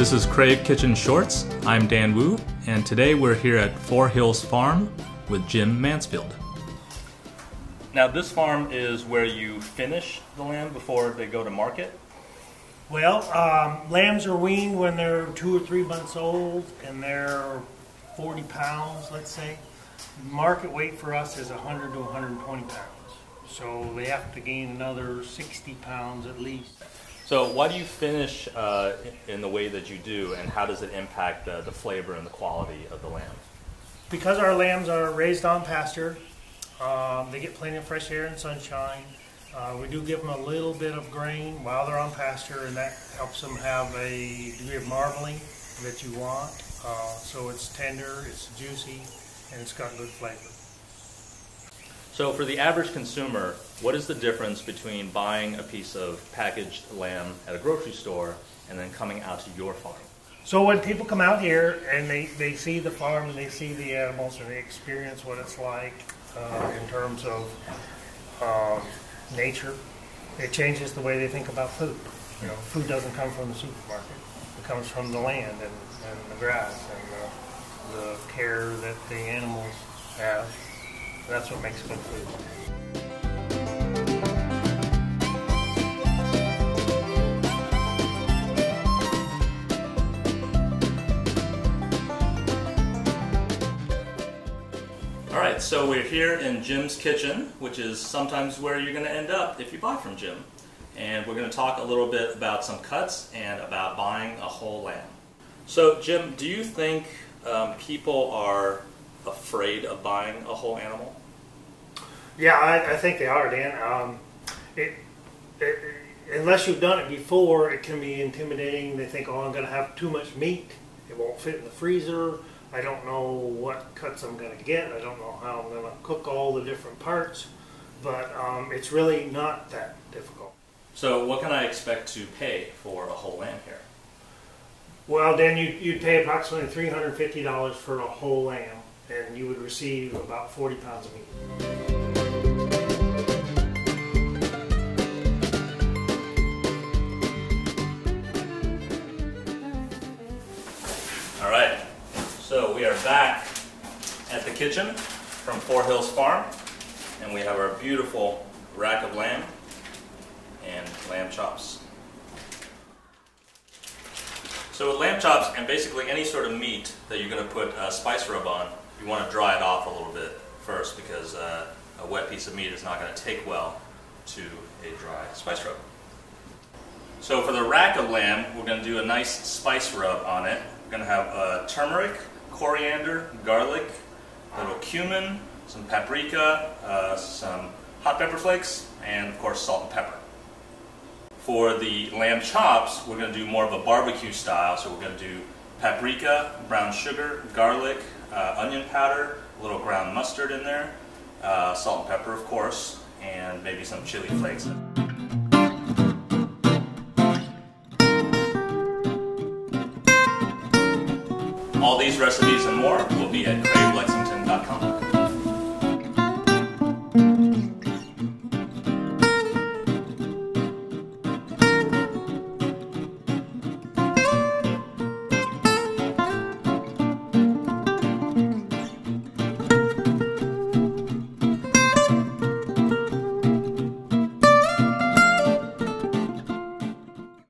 This is Crave Kitchen Shorts. I'm Dan Wu, and today we're here at Four Hills Farm with Jim Mansfield. Now this farm is where you finish the lamb before they go to market? Well, lambs are weaned when they're 2 or 3 months old and they're 40 pounds, let's say. Market weight for us is 100 to 120 pounds. So they have to gain another 60 pounds at least. So why do you finish in the way that you do, and how does it impact the flavor and the quality of the lamb? Because our lambs are raised on pasture, they get plenty of fresh air and sunshine. We do give them a little bit of grain while they're on pasture, and that helps them have a degree of marbling that you want. So it's tender, it's juicy, and it's got good flavor. So for the average consumer, what is the difference between buying a piece of packaged lamb at a grocery store and then coming out to your farm? So when people come out here and they see the farm and they see the animals and they experience what it's like in terms of nature, it changes the way they think about food. You know, food doesn't come from the supermarket. It comes from the land and the grass and the care that the animals have. That's what makes good food. All right, so we're here in Jim's kitchen, which is sometimes where you're going to end up if you buy from Jim. And we're going to talk a little bit about some cuts and about buying a whole lamb. So Jim, do you think people are afraid of buying a whole animal? Yeah, I think they are, Dan. Unless you've done it before, it can be intimidating. They think, oh, I'm going to have too much meat. It won't fit in the freezer. I don't know what cuts I'm going to get. I don't know how I'm going to cook all the different parts. But it's really not that difficult. So what can I expect to pay for a whole lamb here? Well, Dan, you'd pay approximately $350 for a whole lamb, and you would receive about 40 pounds of meat. All right, so we are back at the kitchen from Four Hills Farm, and we have our beautiful rack of lamb and lamb chops. So with lamb chops and basically any sort of meat that you're going to put a spice rub on, you want to dry it off a little bit first, because a wet piece of meat is not going to take well to a dry spice rub. So for the rack of lamb, we're going to do a nice spice rub on it. We're going to have turmeric, coriander, garlic, a little cumin, some paprika, some hot pepper flakes, and of course salt and pepper. For the lamb chops, we're going to do more of a barbecue style, so we're going to do paprika, brown sugar, garlic, onion powder, a little ground mustard in there, salt and pepper of course, and maybe some chili flakes. All these recipes and more will be at cravelexington.com.